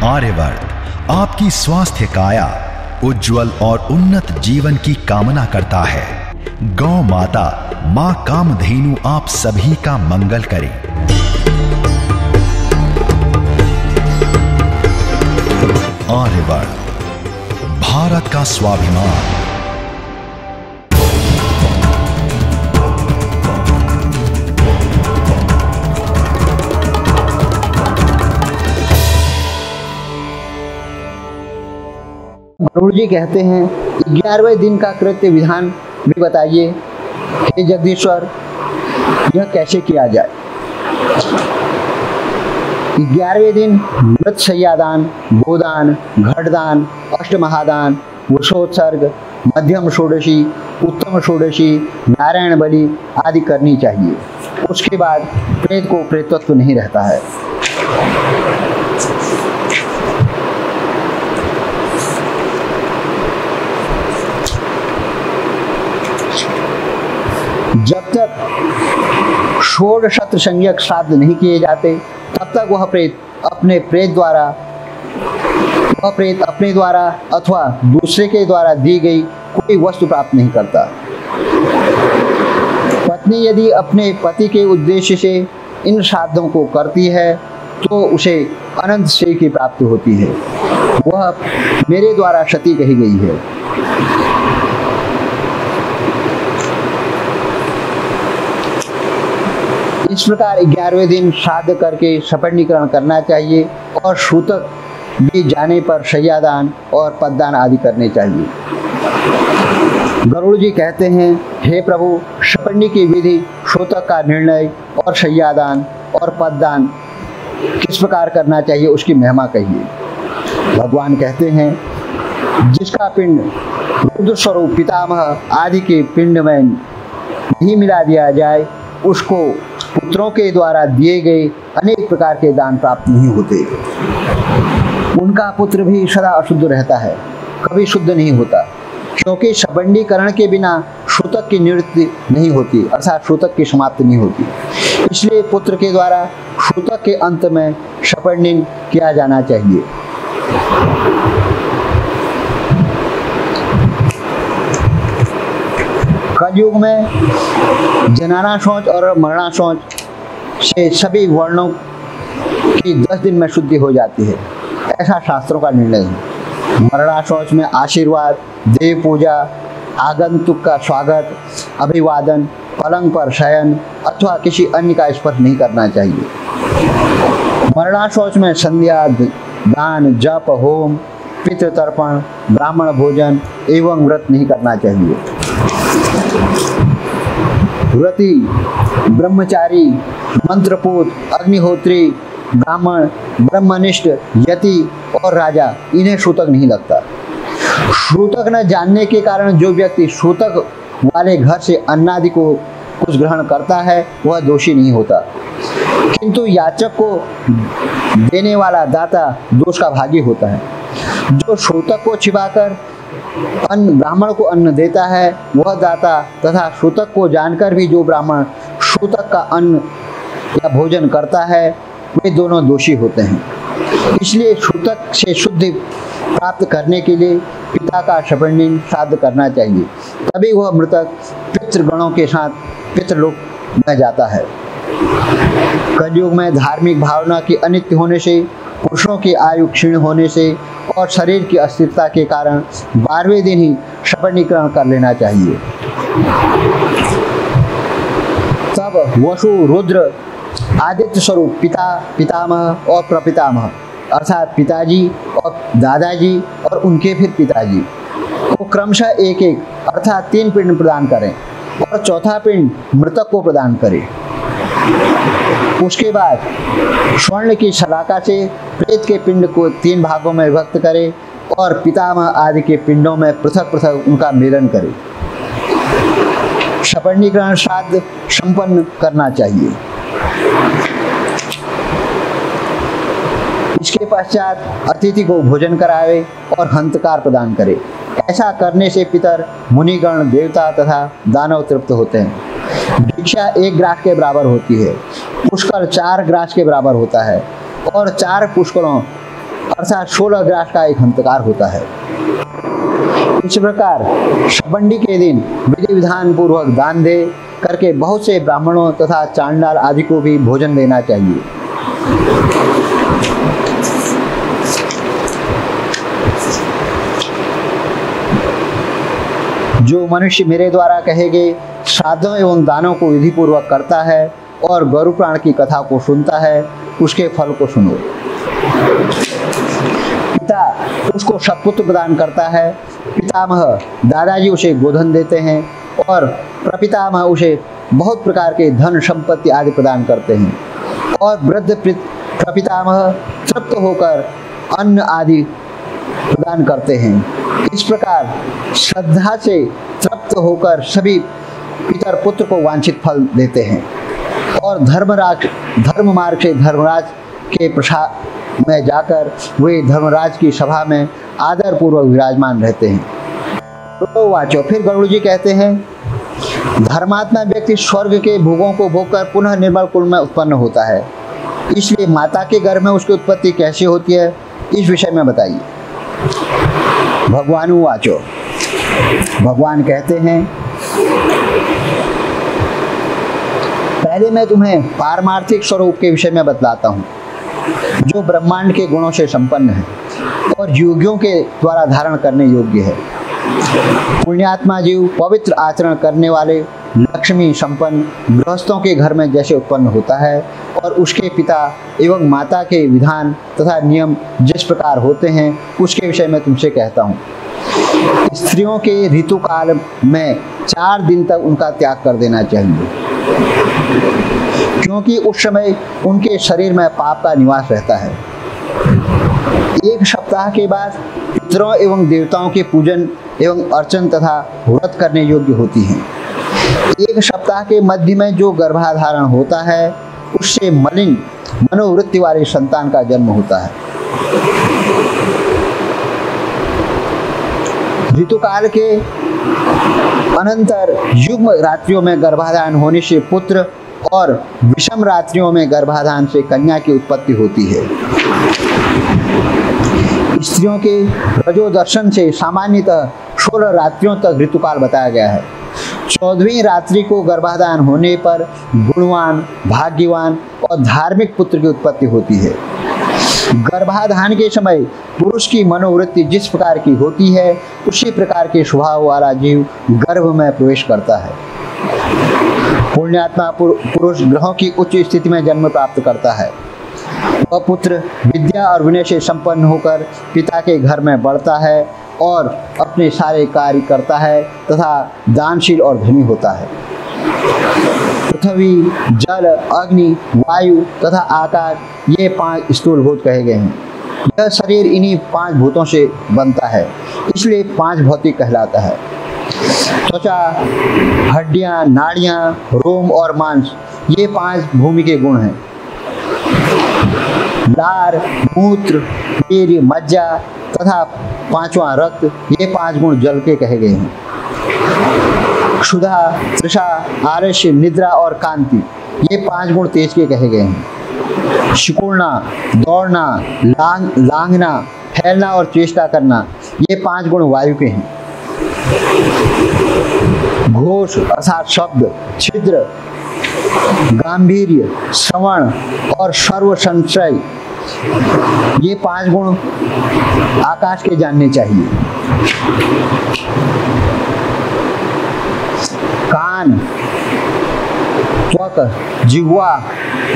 आर्यवर्त आपकी स्वास्थ्य काया उज्जवल और उन्नत जीवन की कामना करता है। गौ माता मां कामधेनु आप सभी का मंगल करे। आर्यवर्त भारत का स्वाभिमान। गरुड़ जी कहते हैं 11वें दिन का कृत्य विधान भी बताइए, हे जगदीश्वर, यह कैसे किया जाए। 11वें दिन मृत शय्यादान, गोदान, घटदान, अष्टमहादान, वृषोत्सर्ग, मध्यम षोडशी, उत्तम षोडशी, नारायण बलि आदि करनी चाहिए। उसके बाद प्रेत को प्रेतत्व नहीं रहता है। जब तक षोडशत्र संज्ञक श्राद्ध नहीं किए जाते तब तक वह प्रेत अपने द्वारा अथवा दूसरे के द्वारा दी गई कोई वस्तु प्राप्त नहीं करता। पत्नी यदि अपने पति के उद्देश्य से इन श्राद्धों को करती है तो उसे अनंत श्रेय की प्राप्ति होती है। वह मेरे द्वारा सती कही गई है। इस प्रकार 11वें दिन श्राद्ध करके शपथनीकरण करना चाहिए और सूतक भी जाने पर शय्यादान और पददान आदि करने चाहिए। गरुड़ जी कहते हैं, हे प्रभु, शपथनी की विधि, सूतक का निर्णय और शय्यादान और पददान किस प्रकार करना चाहिए उसकी महिमा कहिए। भगवान कहते हैं, जिसका पिंड रुद्र स्वरूप पितामह आदि के पिंड में नहीं मिला दिया जाए उसको पुत्रों के द्वारा दिए गए अनेक प्रकार के दान प्राप्त नहीं होते। उनका पुत्र भी सदा अशुद्ध रहता है, कभी शुद्ध नहीं होता, क्योंकि शपथनीकरण के बिना सूतक की निवृत्ति नहीं होती, अर्थात सूतक की समाप्ति नहीं होती। इसलिए पुत्र के द्वारा सूतक के अंत में शपथनीकरण किया जाना चाहिए। कलयुग में जनाना शौच और मरना शौच से सभी वर्णों की 10 दिन में शुद्धि हो जाती है, ऐसा शास्त्रों का निर्णय है। मरना शौच में आशीर्वाद, देव पूजा, आगंतुक का स्वागत, अभिवादन, पलंग पर शयन अथवा किसी अन्य का स्पर्श नहीं करना चाहिए। मरना शौच में संध्या, दान, जप, होम, पितृतर्पण, ब्राह्मण भोजन एवं व्रत नहीं करना चाहिए। व्रती, ब्रह्मचारी, मंत्रपूत, अग्निहोत्री, ब्राह्मण, ब्रह्मनिष्ठ, यति और राजा, इन्हें सूतक नहीं लगता। सूतक न जानने के कारण जो व्यक्ति सूतक वाले घर से अन्नादि को कुछ ग्रहण करता है वह दोषी नहीं होता, किंतु याचक को देने वाला दाता दोष का भागी होता है। जो सूतक को छिपाकर अन्न ब्राह्मण को अन्न देता है वह दाता तथा सूतक को जानकर भी जो ब्राह्मण सूतक का अन्न या भोजन करता है वे दोनों दोषी होते हैं। इसलिए सूतक से शुद्धि प्राप्त करने के लिए पिता का शपथनीकरण श्राद्ध करना चाहिए, तभी वह मृतक पितृगणों के साथ पितृलोक में जाता है। कलयुग में धार्मिक भावना की अनित्य होने से, पुरुषों की आयु क्षीण होने से और शरीर की अस्थिरता के कारण 12वें दिन ही शपथनीकरण कर लेना चाहिए। तब वसु, रुद्र, आदित्य स्वरूप पिता, पितामह और प्रपितामह अर्थात पिताजी और दादाजी और उनके फिर पिताजी को क्रमशः एक एक अर्थात 3 पिंड प्रदान करें और चौथा पिंड मृतक को प्रदान करें। उसके बाद स्वर्ण की शलाका से प्रेत के पिंड को 3 भागों में विभक्त करें और पितामह आदि के पिंडों में पृथक पृथक उनका मिलन करें। शपथनीकरण श्राद्ध संपन्न करना चाहिए। इसके पश्चात अतिथि को भोजन करावे और हंतकार प्रदान करे। ऐसा करने से पितर, मुनिगण, देवता तथा दानव तृप्त होते हैं। भिक्षा 1 ग्रास के बराबर होती है, पुष्कर 4 ग्रास के बराबर होता है और 4 पुष्करों अर्थात 16 ग्रास का एक हंतकार होता है। इस प्रकार शबंडी के दिन विधि विधान पूर्वक दान दे करके बहुत से ब्राह्मणों तथा चांडाल आदि को भी भोजन देना चाहिए। जो मनुष्य मेरे द्वारा कहे गए श्राद्धों एवं दानों को विधि पूर्वक करता है और गरु प्राण की कथा को सुनता है, उसके फल को सुनो। पिता उसको सत्पुत्र प्रदान करता है, पितामह दादाजी उसे गोधन देते हैं और प्रपितामह उसे बहुत प्रकार के धन संपत्ति आदि प्रदान करते हैं और वृद्ध प्रपितामह तृप्त होकर अन्न आदि प्रदान करते हैं। इस प्रकार श्रद्धा से तृप्त होकर सभी पितर पुत्र को वांछित फल देते हैं और धर्म मार्ग से धर्मराज के प्रसाद में जाकर वे धर्मराज की सभा में आदर पूर्वक विराजमान रहते हैं। तो वाचो, फिर गरुड़ जी कहते हैं, धर्मात्मा व्यक्ति स्वर्ग के भोगों को भोगकर पुनः निर्मल कुल में उत्पन्न होता है, इसलिए माता के गर्भ में उसकी उत्पत्ति कैसे होती है, इस विषय में बताइए। भगवान वाचो, भगवान कहते हैं, पहले मैं तुम्हें पारमार्थिक स्वरूप के विषय में बतलाता हूँ, जो ब्रह्मांड के गुणों से संपन्न है और योगियों के द्वारा धारण करने योग्य है। पुण्यात्मा जीव पवित्र आचरण करने वाले लक्ष्मी संपन्न गृहस्थों के घर में जैसे उत्पन्न होता है और उसके पिता एवं माता के विधान तथा नियम जिस प्रकार होते हैं, उसके विषय में तुमसे कहता हूँ। स्त्रियों के ऋतुकाल में 4 दिन तक उनका त्याग कर देना चाहिए, क्योंकि उस समय उनके शरीर में पाप का निवास रहता है। 1 सप्ताह के बाद पितरों एवं देवताओं के पूजन एवं अर्चन तथा व्रत करने योग्य होती हैं। 1 सप्ताह के मध्य में जो गर्भाधारण होता है, उससे मलिन मनोवृत्ति वाले संतान का जन्म होता है। ऋतुकाल के अनंतर युग्म रात्रियों में गर्भाधान होने से पुत्र और विषम रात्रियों में गर्भाधान से कन्या की उत्पत्ति होती है। स्त्रियों के रजोदर्शन से सामान्यतः 16 रात्रियों तक ऋतुकाल बताया गया है। 14वीं रात्रि को गर्भाधान होने पर गुणवान, भाग्यवान और धार्मिक पुत्र की उत्पत्ति होती है। गर्भाधान के समय पुरुष की मनोवृत्ति जिस प्रकार की होती है, उसी प्रकार के स्वभाव वाला जीव गर्भ में प्रवेश करता है। पुण्यात्मा पुरुष ग्रहों की उच्च स्थिति में जन्म प्राप्त करता है। वह पुत्र विद्या और विनय से संपन्न होकर पिता के घर में बढ़ता है और अपने सारे कार्य करता है तथा दानशील और धनी होता है। पृथ्वी, जल, अग्नि, वायु तथा आकाश, ये 5 स्थूलभूत कहे गए हैं। यह शरीर इन्हीं 5 भूतों से बनता है, इसलिए 5 भौतिक कहलाता है। त्वचा, हड्डियां, नाड़ियां, रोम और मांस, ये 5 भूमि के गुण हैं। लार, मूत्र, वीर्य, मज्जा तथा 5वां रक्त, ये 5 गुण जल के कहे गए हैं। क्षुधा, तृषा, आलस्य, निद्रा और कांति, ये 5 गुण तेज के कहे गए हैं। सिकुड़ना, दौड़ना, लांघना, फैलना और चेष्टा करना, ये 5 गुण वायु के हैं। घोष अर्थात शब्द, छिद्र, गांभीर्य, श्रवण और सर्व संशय, ये 5 गुण आकाश के जानने चाहिए। कान, त्वक, जिह्वा,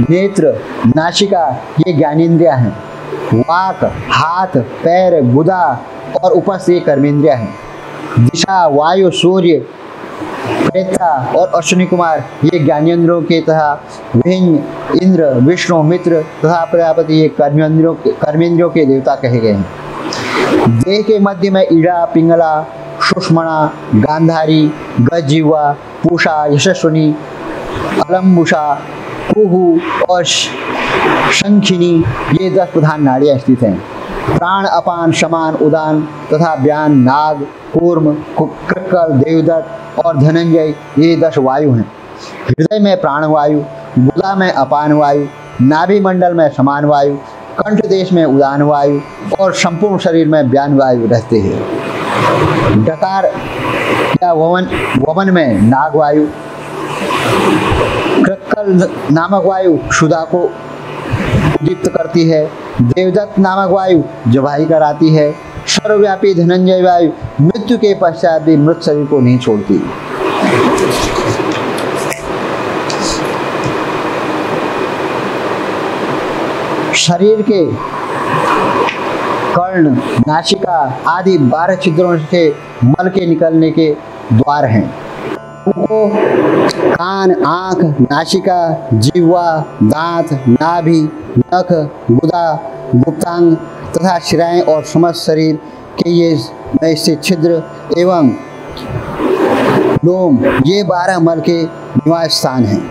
नेत्र, नासिका, ये ज्ञानेंद्रिया हैं। वाक, हाथ, पैर, गुदा और उपस्थ, ये कर्मेंद्रिया हैं। दिशा, वायु, सूर्य, प्रेता और अश्विनी कुमार, ये ज्ञानेंद्रियों के तथा विंध्य, इंद्र, विष्णु, मित्र तथा प्रजापति, ये कर्मेंद्रियों के देवता कहे गए हैं। देह के मध्य में ईड़ा, पिंगला, सुषमणा, गांधारी, गजीवा, पूषा, यशस्विनी, अलम्बुषा, कुहू और शंखिनी, ये 10 प्रधान नाड़ियाँ स्थित हैं। प्राण, अपान, समान, उदान तथा व्यान, नाग, कूर्म, कृक्कल, देवदत्त और धनंजय, ये 10 वायु हैं। हृदय में प्राणवायु, गुदा में अपान वायु, नाभि मंडल में समान वायु, कंठ देश में उदान वायु और संपूर्ण शरीर में व्यान वायु रहते हैं। डकार या वमन में नाग वायु, कृक्कल नामक वायु क्षुधा को दीप्त करती है। देवदत्त नामक वायु जवाही कराती है। सर्वव्यापी धनंजय वायु मृत्यु के पश्चात भी मृत शरीर को नहीं छोड़ती। शरीर के कर्ण, नासिका आदि 12 छिद्रों से मल के निकलने के द्वार हैं। उनको कान, आँख, नासिका, जिह्वा, दांत, नाभि, नख, गुदा, गुप्तांग तथा शिराएं और समस्त शरीर के ये में स्थित छिद्र एवं लोम, ये 12 मल के निवास स्थान हैं।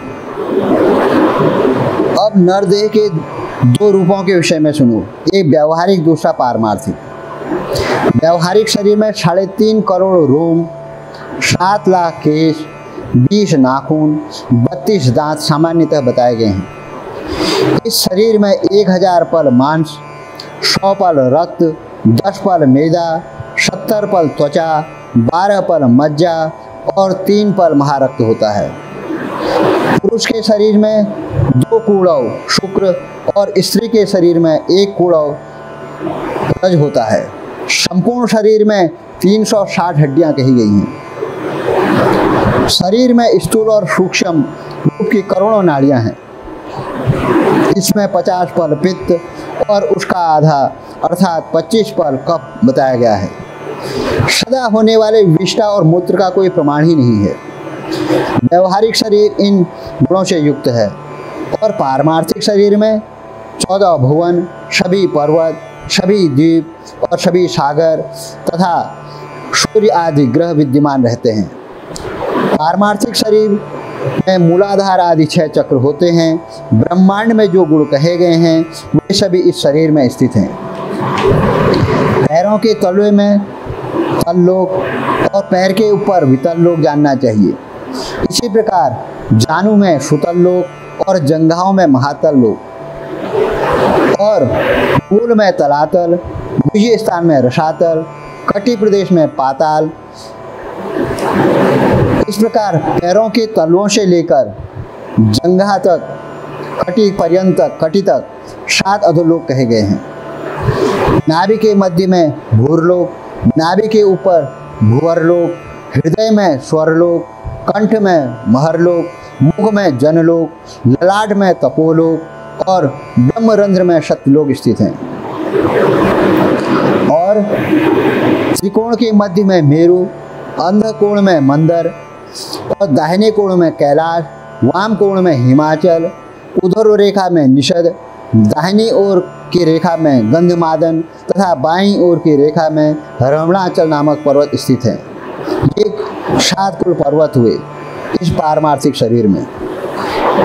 अब नरदेह के 2 रूपों के विषय में सुनो, एक व्यवहारिक, दूसरा पारमार्थिक। व्यवहारिक शरीर में 3.5 करोड़ रोम, 7 लाख केश, 20 नाखून, 32 दांत सामान्यतः बताए गए हैं। इस शरीर में 1000 पल मांस, 100 पल रक्त, 10 पल मेदा, 70 पल त्वचा, 12 पल मज्जा और 3 पल महारक्त होता है। पुरुष के शरीर में 2 कूड़व शुक्र और स्त्री के शरीर में 1 कूड़व रज होता है। संपूर्ण शरीर में 360 हड्डियां कही गई हैं। शरीर में स्थूल और सूक्ष्म रूप की करोड़ों नाड़ियां हैं। इसमें 50 पल पित्त और उसका आधा अर्थात 25 पल कफ बताया गया है। सदा होने वाले विष्ठा और मूत्र का कोई प्रमाण ही नहीं है। व्यवहारिक शरीर इन गुणों से युक्त है और पारमार्थिक शरीर में 14 भुवन, सभी पर्वत, सभी द्वीप और सभी सागर तथा सूर्य आदि ग्रह विद्यमान रहते हैं। पारमार्थिक शरीर में मूलाधार आदि 6 चक्र होते हैं। ब्रह्मांड में जो गुण कहे गए हैं वे सभी इस शरीर में स्थित हैं। पैरों के तलवे में तल्लोक और पैर के ऊपर वितल्लोक जानना चाहिए। इसी प्रकार जानू में सुतल्लोक और जंघाओं में महातल्लोक और मूल में तलातल, भुजीय स्थान में रसातल, कटी प्रदेश में पाताल। इस प्रकार पैरों के तलवों से लेकर जंघा तक, कटी तक 7 अधोलोक कहे गए हैं। नाभि के मध्य में भूरलोक, नाभि के ऊपर भुवरलोक, हृदय में स्वरलोक, कंठ में महरलोक, मुख में जनलोक, ललाट में तपोलोक और ब्रह्मरंध्र में सत्यलोक स्थित हैं। और त्रिकोण के मध्य में मेरु, अंध कोण में मंदर और दाहिने कोण में कैलाश, वाम कोण में हिमाचल, उधर रेखा में निषद, दाहिनी ओर की रेखा में गंधमादन तथा बाईं ओर की रेखा में रमणाचल नामक पर्वत स्थित हैं। ये 7 कुल पर्वत हुए इस पारमार्थिक शरीर में।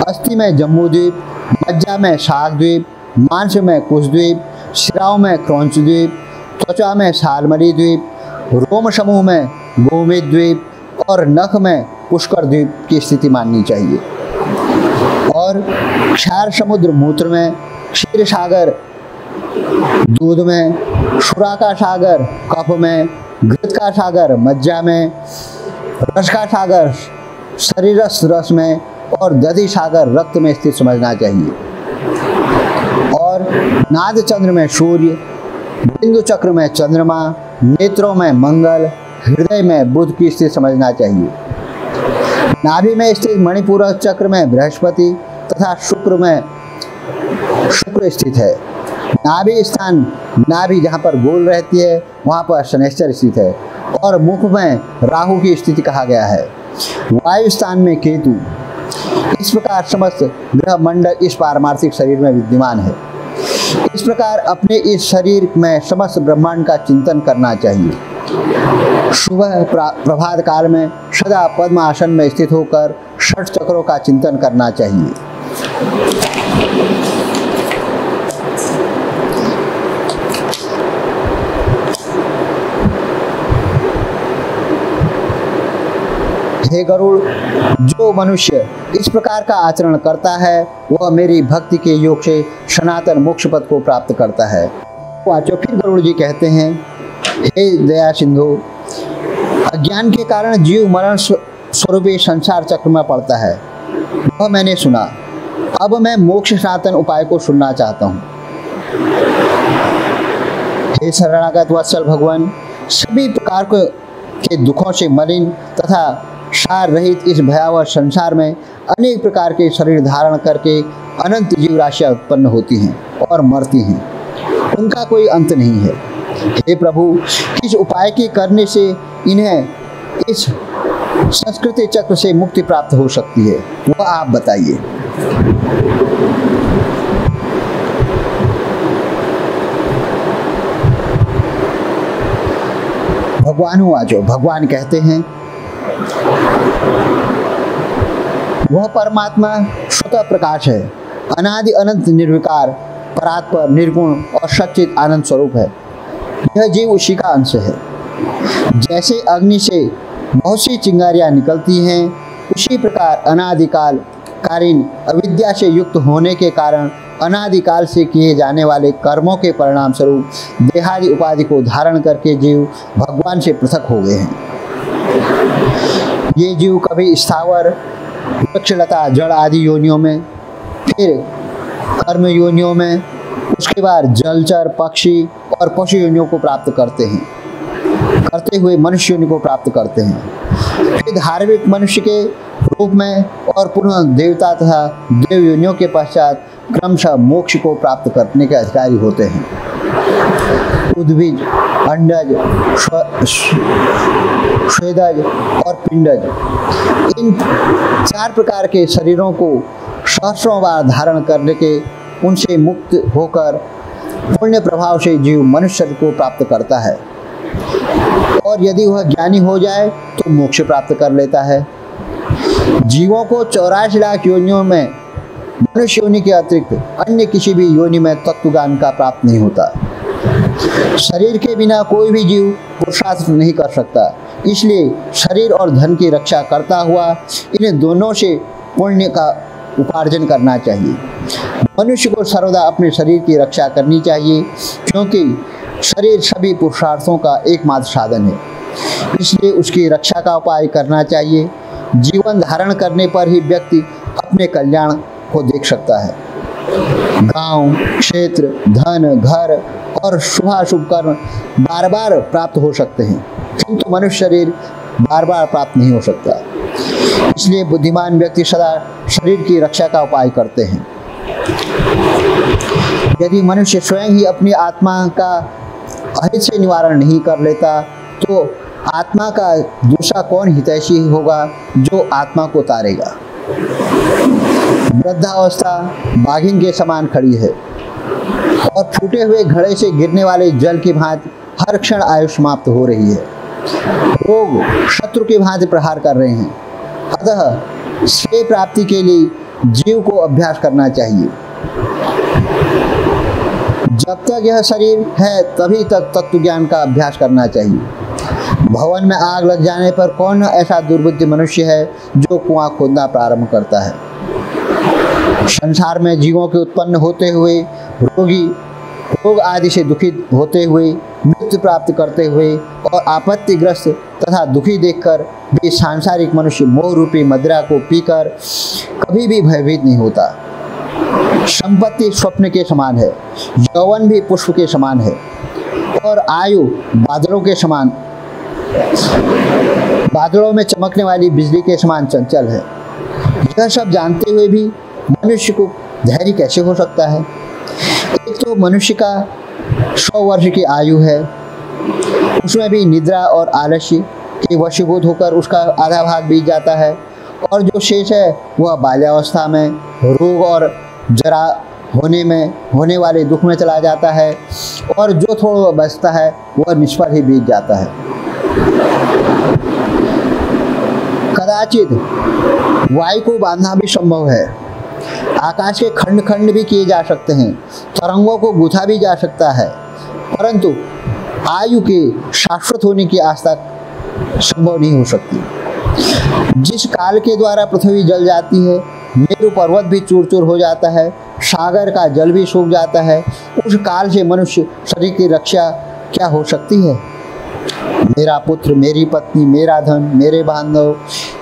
अस्थि में जम्बू द्वीप, मज्जा में शाक द्वीप, मांस में कुश द्वीप, शिराओं में क्रौंच द्वीप, त्वचा में सालमरी द्वीप, रोम समूह में गोमेद द्वीप और नख में पुष्कर द्वीप की स्थिति माननी चाहिए। और क्षार समुद्र मूत्र में, क्षीर सागर दूध में, शुरा का सागर कफ में, घृत का सागर मज्जा में, रस का सागर शरीरस रस में और दधि सागर रक्त में स्थित समझना चाहिए। और नाद चंद्र में सूर्य, बिंदु चक्र में चंद्रमा, नेत्रों में मंगल, हृदय में बुध की स्थिति समझना चाहिए। नाभि में स्थित मणिपुर चक्र में बृहस्पति तथा शुक्र में शुक्र स्थित है। नाभि स्थान, नाभि जहाँ पर गोल रहती है वहाँ पर शनैश्चर स्थित है और मुख में राहु की स्थिति कहा गया है। वायु स्थान में केतु। इस प्रकार समस्त ग्रह मंडल इस पारमार्थिक शरीर में विद्यमान है। इस प्रकार अपने इस शरीर में समस्त ब्रह्मांड का चिंतन करना चाहिए। सुबह प्रभात काल में सदा पद्म आसन में स्थित होकर 6 चक्रों का चिंतन करना चाहिए। हे गरुड़, जो जो मनुष्य इस प्रकार का आचरण करता है वह मेरी भक्ति के योग से सनातन मोक्ष पद को प्राप्त करता है। वाचो फिर गरुड़ जी कहते हैं, हे दया सिंधु, अज्ञान के कारण जीव मरण स्वरूपी संसार चक्र में पड़ता है, वह मैंने सुना। अब मैं मोक्ष सनातन उपाय को सुनना चाहता हूँ। हे शरणागत वत्सल भगवान, सभी प्रकार के दुखों से मलिन तथा सार रहित इस भयावह संसार में अनेक प्रकार के शरीर धारण करके अनंत जीव राशियाँ उत्पन्न होती हैं और मरती हैं, उनका कोई अंत नहीं है। हे प्रभु, किस उपाय के करने से इन्हें इस संस्कृति चक्र से मुक्ति प्राप्त हो सकती है, वह आप बताइए। भगवान कहते हैं, वह परमात्मा स्वतः प्रकाश है, अनादि अनंत निर्विकार, परात्पर, निर्गुण और सच्चित आनंद स्वरूप है। यह जीव उसी का अंश है। जैसे अग्नि से बहुत सी चिंगारियाँ निकलती हैं, उसी प्रकार अनादिकाल कालीन अविद्या से युक्त होने के कारण अनादिकाल से किए जाने वाले कर्मों के परिणाम स्वरूप देहादि उपाधि को धारण करके जीव भगवान से पृथक हो गए हैं। ये जीव कभी स्थावर, वृक्षलता, जड़ आदि योनियों में, फिर कर्म योनियों में, उसके बाद जलचर, पक्षी और पशु योनियों को प्राप्त करते हुए मनुष्य योनि को प्राप्त करते हैं। फिर धार्मिक मनुष्य के रूप में और पुनः देवता तथा देव योनियों के पश्चात क्रमशः मोक्ष को प्राप्त करने के अधिकारी होते हैं। उद्भिज, अंडज, स्वेदज और पिंडज, इन 4 प्रकार के शरीरों को सहस्रों बार धारण करने के उनसे मुक्त होकर पुण्य प्रभाव से जीव मनुष्य को प्राप्त करता है, और यदि वह ज्ञानी हो जाए तो मोक्ष प्राप्त कर लेता है। जीवों को 84 लाख योनियों में मनुष्य योनि के अतिरिक्त अन्य किसी भी योनि में तत्वज्ञान का प्राप्त नहीं होता। शरीर के बिना कोई भी जीव पुरुषार्थ नहीं कर सकता, इसलिए शरीर और धन की रक्षा करता हुआ इन्हें दोनों से पुण्य का उपार्जन करना चाहिए। मनुष्य को सर्वदा अपने शरीर की रक्षा करनी चाहिए, क्योंकि शरीर सभी पुरुषार्थों का एकमात्र साधन है, इसलिए उसकी रक्षा का उपाय करना चाहिए। जीवन धारण करने पर ही व्यक्ति अपने कल्याण को देख सकता है। गांव, क्षेत्र, धन, घर और शुभाशुभ कर्म बार बार प्राप्त हो सकते हैं, किंतु मनुष्य शरीर बार बार प्राप्त नहीं हो सकता। इसलिए बुद्धिमान व्यक्ति सदा शरीर की रक्षा का उपाय करते हैं। यदि मनुष्य स्वयं ही अपनी आत्मा का अहित से निवारण नहीं कर लेता, तो आत्मा का दूसरा कौन हितैषी होगा जो आत्मा को तारेगा। वृद्धावस्था बाघिन के समान खड़ी है और फूटे हुए घड़े से गिरने वाले जल की भांति हर क्षण आयु समाप्त हो रही है। रोग शत्रु की भांति प्रहार कर रहे हैं। अतः श्रेय प्राप्ति के लिए जीव को अभ्यास करना चाहिए। जब तक यह शरीर है तभी तक तत्व ज्ञान का अभ्यास करना चाहिए। भवन में आग लग जाने पर कौन ऐसा दुर्बुद्धि मनुष्य है जो कुआं खोदना प्रारंभ करता है। संसार में जीवों के उत्पन्न होते हुए रोग आदि से दुखित होते हुए, मृत्यु प्राप्त करते हुए और आपत्तिग्रस्त तथा दुखी देखकर भी सांसारिक मनुष्य मोह रूपी मदिरा को पीकर कभी भी भयभीत नहीं होता। संपत्ति स्वप्न के समान है, यौवन भी पुष्प के समान है और आयु बादलों के समान, बादलों में चमकने वाली बिजली के समान चंचल है। यह सब जानते हुए भी मनुष्य को धैर्य कैसे हो सकता है। एक तो मनुष्य का 100 वर्ष की आयु है, उसमें भी निद्रा और आलस्य के वशीभूत होकर उसका आधा भाग बीत जाता है, और जो शेष है वह बाल्यावस्था में रोग और जरा होने वाले दुख में चला जाता है, और जो थोड़ा बचता है वह निष्फल ही बीत जाता है। कदाचित वायु को बांधना भी संभव है, आकाश के खंड खंड भी किए जा सकते हैं, तरंगों को गूंथा भी जा सकता है, परंतु आयु के शाश्वत होने की आज तक संभव नहीं हो सकती। जिस काल के द्वारा पृथ्वी जल जाती है, मेरु पर्वत भी चूर चूर हो जाता है, सागर का जल भी सूख जाता है, उस काल से मनुष्य शरीर की रक्षा क्या हो सकती है? मेरा पुत्र, मेरी पत्नी, मेरा धन, मेरे बांधव,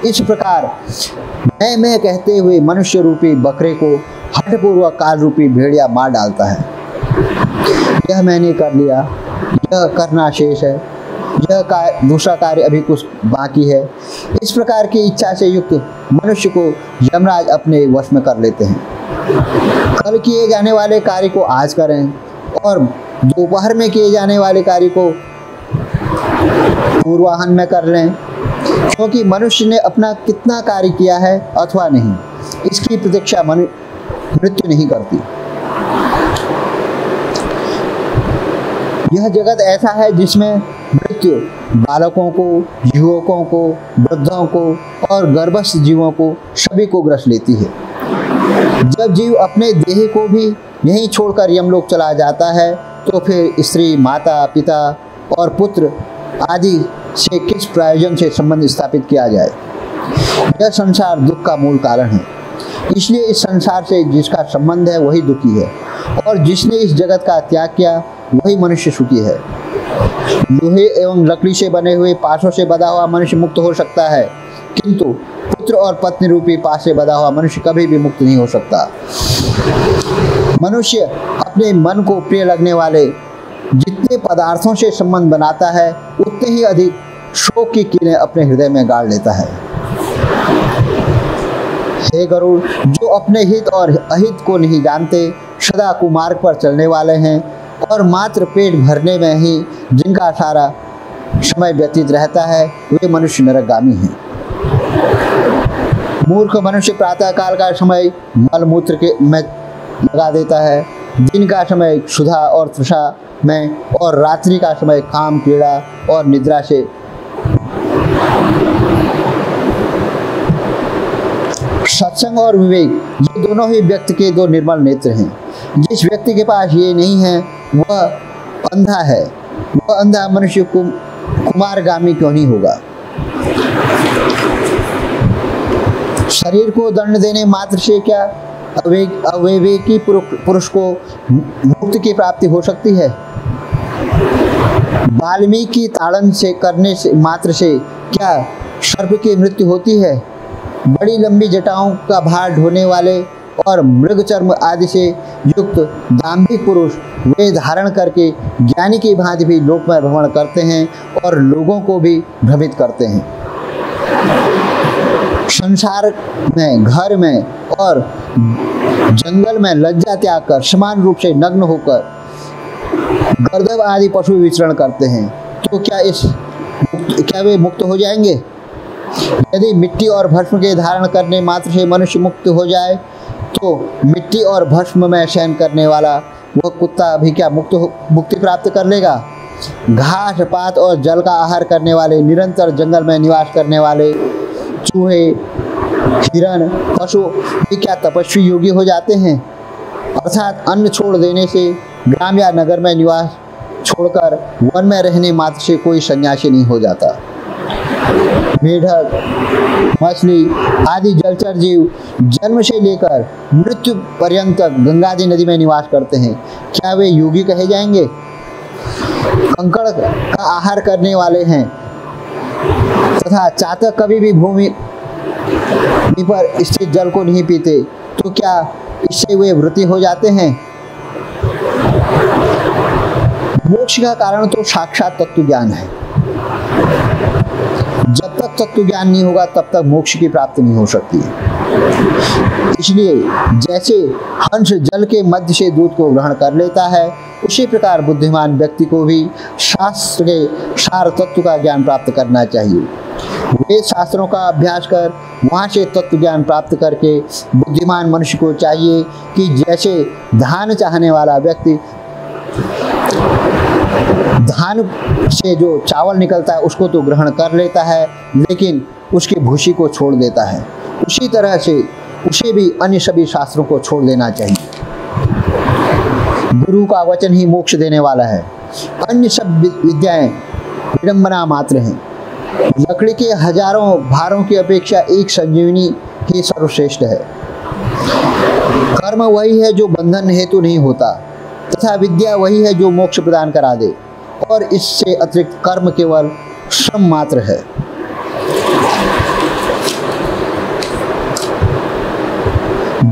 इस प्रकार मैं कहते हुए मनुष्य रूपी बकरे को हठपूर्वक काल रूपी भेड़िया मार डालता है। यह मैंने कर लिया, यह करना शेष है, यह दूसरा कार्य अभी कुछ बाकी है। इस प्रकार की इच्छा से युक्त मनुष्य को यमराज अपने वश में कर लेते हैं। कल किए जाने वाले कार्य को आज करें और दोपहर में किए जाने वाले कार्य को पूर्वाहन में कर लें, क्योंकि मनुष्य ने अपना कितना कार्य किया है अथवा नहीं, इसकी प्रतीक्षा मृत्यु नहीं करती। यह जगत ऐसा है जिसमें मृत्यु बालकों को, युवकों को, वृद्धों को और गर्भस्थ जीवों को सभी को ग्रस लेती है। जब जीव अपने देह को भी यहीं छोड़कर यमलोक चला जाता है, तो फिर स्त्री, माता, पिता और पुत्र आदि से किस प्रयोजन से संबंध स्थापित किया जाए? यह संसार दुख का मूल कारण है। इसलिए इस संसार से जिसका संबंध है वही दुखी है, और जिसने इस जगत का त्याग किया वही मनुष्य सुखी है। लोहे एवं लकड़ी से बने हुए पाशों से बंधा हुआ मनुष्य मुक्त हो सकता है, किंतु पुत्र और पत्नी रूपी पाश से बंधा हुआ मनुष्य कभी भी मुक्त नहीं हो सकता। मनुष्य अपने मन को प्रिय लगने वाले जितने पदार्थों से संबंध बनाता है, उतने ही अधिक शोक की कीलें अपने हृदय में गाड़ लेता है। हे गरुड़, जो अपने हित और अहित को नहीं जानते, सदा कुमार्ग पर चलने वाले हैं और मात्र पेट भरने में ही जिनका सारा समय व्यतीत रहता है, वे मनुष्य नरकगामी हैं। मूर्ख मनुष्य प्रातः काल का समय मलमूत्र के में लगा देता है, दिन का समय क्षुधा और तृषा में, और रात्रि का समय काम, पीड़ा और निद्रा से। सत्संग और विवेक, ये दोनों ही व्यक्ति के दो निर्मल नेत्र हैं। जिस व्यक्ति के पास ये नहीं है वह अंधा है। वह अंधा मनुष्य कुमारगामी क्यों नहीं होगा? शरीर को दंड देने मात्र से क्या अविवेकी पुरुष को मुक्ति की प्राप्ति हो सकती है? वाल्मीकि ताड़न से करने से मात्र से क्या सर्प की मृत्यु होती है? बड़ी लंबी जटाओं का भार ढोने वाले और मृग चर्म आदि से युक्त दाम्भिक पुरुष वे धारण करके ज्ञानी की भांति भी लोक में भ्रमण करते हैं और लोगों को भी भ्रमित करते हैं। संसार में, घर में और जंगल में लज्जा त्याग कर समान रूप से नग्न होकर गर्दभ आदि पशु विचरण करते हैं, तो क्या वे मुक्त हो जाएंगे? यदि मिट्टी और भस्म के धारण करने मात्र से मनुष्य मुक्त हो जाए, तो मिट्टी और भस्म में शयन करने वाला वह कुत्ता भी क्या मुक्ति प्राप्त कर लेगा? घास पात और जल का आहार करने वाले, निरंतर जंगल में निवास करने वाले चूहे, हिरण, पशु भी क्या तपस्वी योगी हो जाते हैं? अर्थात अन्न छोड़ देने से, ग्राम या नगर में निवास छोड़कर वन में रहने मात्र से कोई सन्यासी नहीं हो जाता। मेढक, मछली आदि जलचर जीव जन्म से लेकर मृत्यु पर्यंत गंगा नदी में निवास करते हैं, क्या वे योगी कहे जाएंगे? कंकड़ का आहार करने वाले हैं तथा चातक कभी भी भूमि पर स्थित जल को नहीं पीते, तो क्या इससे वे व्रती हो जाते हैं? मोक्ष का कारण तो साक्षात तत्व ज्ञान है। जब तक तत्व ज्ञान नहीं होगा तब तक मोक्ष की प्राप्ति नहीं हो सकती। इसलिए जैसे हंस जल के मध्य से दूध को ग्रहण कर लेता है, उसी प्रकार बुद्धिमान व्यक्ति को भी शास्त्र के सार तत्व का ज्ञान प्राप्त करना चाहिए। वेद शास्त्रों का अभ्यास कर वहाँ से तत्व ज्ञान प्राप्त करके बुद्धिमान मनुष्य को चाहिए कि जैसे धान चाहने वाला व्यक्ति धान से जो चावल निकलता है उसको तो ग्रहण कर लेता है, लेकिन उसकी भूसी को छोड़ देता है, उसी तरह से उसे भी अन्य सभी शास्त्रों को छोड़ देना चाहिए। गुरु का वचन ही मोक्ष देने वाला है, अन्य सब विद्याएं विडंबना मात्र हैं। लकड़ी के हजारों भारों की अपेक्षा एक संजीवनी ही सर्वश्रेष्ठ है। कर्म वही है जो बंधन हेतु नहीं होता, तथा विद्या वही है जो मोक्ष प्रदान करा दे, और इससे अतिरिक्त कर्म केवल श्रम मात्र है।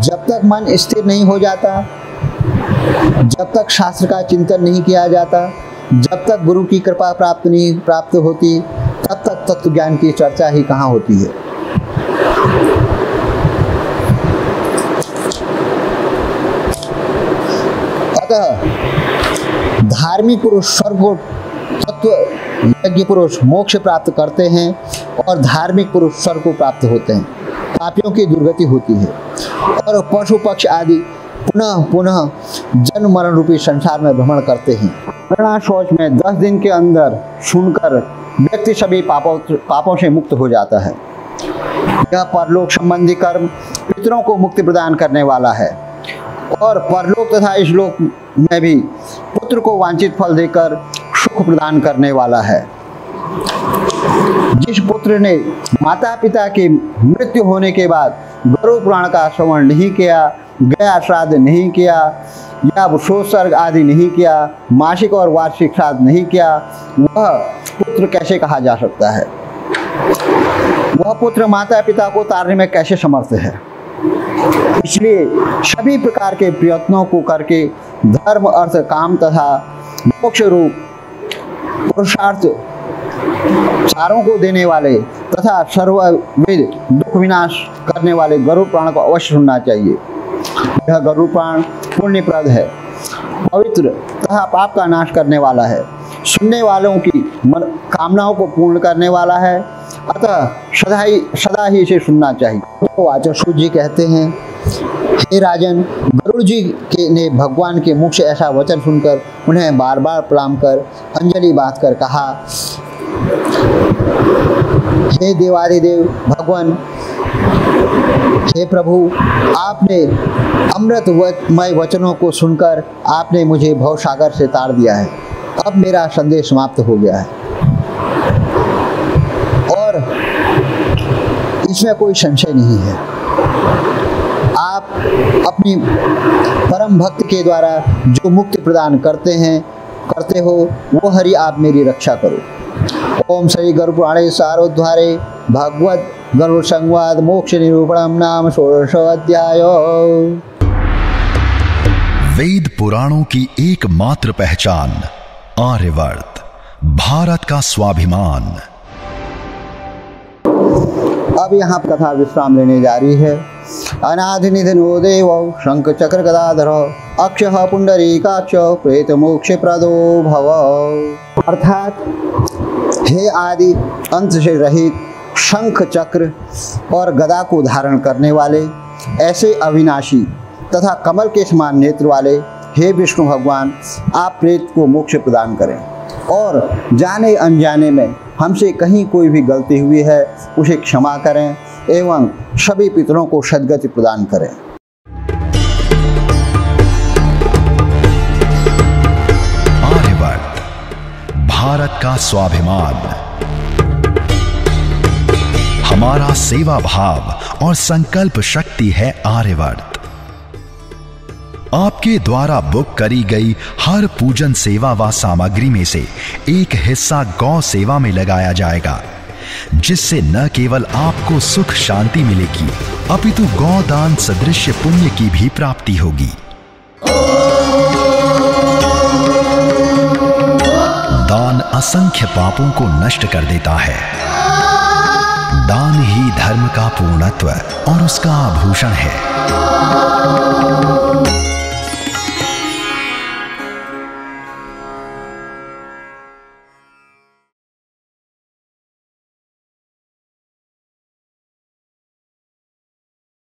जब तक मन स्थिर नहीं हो जाता, जब तक शास्त्र का चिंतन नहीं किया जाता, जब तक गुरु की कृपा प्राप्त होती, तब तक तत्व ज्ञान की चर्चा ही कहाँ होती है। अतः धार्मिक पुरुष स्वर्ग को, तत्व यज्ञ पुरुष मोक्ष प्राप्त करते हैं, और धार्मिक पुरुष स्वर्ग को प्राप्त होते हैं। पापियों की दुर्गति होती है, और पशु पक्ष आदि पुनः पुनः जन्म मरण रूपी संसार में भ्रमण करते हैं। मरणा शौच में 10 दिन के अंदर सुनकर व्यक्ति सभी पापों से मुक्त हो जाता है। यह परलोक संबंधी कर्म पितरों को मुक्ति प्रदान करने वाला है, और परलोक तथा इस लोक में भी पुत्र को वांछित फल देकर सुख प्रदान करने वाला है। जिस पुत्र ने माता पिता की मृत्यु होने के बाद गरुड़ पुराण का श्रवण नहीं किया, गया श्राद्ध नहीं किया, या सोत्सर्ग आदि नहीं किया, मासिक और वार्षिक श्राद्ध नहीं किया, वह पुत्र कैसे कहा जा सकता है? वह पुत्र माता पिता को तारने में कैसे समर्थ है? इसलिए सभी प्रकार के प्रयत्नों को करके धर्म, अर्थ, काम तथा मोक्ष रूप पुरुषार्थ चारों को देने वाले तथा सर्वविध दुख विनाश करने वाले गरुड़ पुराण को अवश्य सुनना चाहिए। यह गरुड़ पुराण पुण्यप्रद है, पवित्र तथा पाप का नाश करने वाला है, सुनने वालों की कामनाओं को पूर्ण करने वाला है। अतः सदा ही इसे सुनना चाहिए। तो वाचस्पति जी कहते हैं, हे राजन, गरुड़ जी ने भगवान के मुख से ऐसा वचन सुनकर उन्हें बार बार प्रणाम कर अंजलि बांधकर कहा, हे देवादिदेव भगवान, हे प्रभु, आपने अमृतमय वचनों को सुनकर आपने मुझे भवसागर से तार दिया है। अब मेरा संदेश समाप्त हो गया है, और इसमें कोई संशय नहीं है। आप अपनी परम भक्त के द्वारा जो मुक्ति प्रदान करते हो, वो हरि आप मेरी रक्षा करो। ओम श्री गरुड़ पुराणे सारोद्धारे भगवद गरुड़ संवाद मोक्ष निरूपणम नाम 16वां अध्याय। वेद पुराणों की एकमात्र पहचान, आर्यवर्त, भारत का स्वाभिमान। अब यहाँ कथा विश्राम लेने जा रही है। अनादि निधनो देव शंख चक्र गदाधर अक्षय पुंडरीकाक्ष प्रेत मोक्ष प्रदो भव। अर्थात हे आदि अंत से रहित, शंख चक्र और गदा को धारण करने वाले, ऐसे अविनाशी तथा कमल के समान नेत्र वाले हे विष्णु भगवान, आप प्रेत को मोक्ष प्रदान करें, और जाने अनजाने में हमसे कहीं कोई भी गलती हुई है उसे क्षमा करें, एवं सभी पितरों को सद्गति प्रदान करें। आर्यवर्त, भारत का स्वाभिमान। हमारा सेवा भाव और संकल्प शक्ति है आर्यवर्त। आपके द्वारा बुक करी गई हर पूजन सेवा व सामग्री में से एक हिस्सा गौ सेवा में लगाया जाएगा, जिससे न केवल आपको सुख शांति मिलेगी, अपितु गौदान सदृश पुण्य की भी प्राप्ति होगी। दान असंख्य पापों को नष्ट कर देता है। दान ही धर्म का पूर्णत्व और उसका आभूषण है।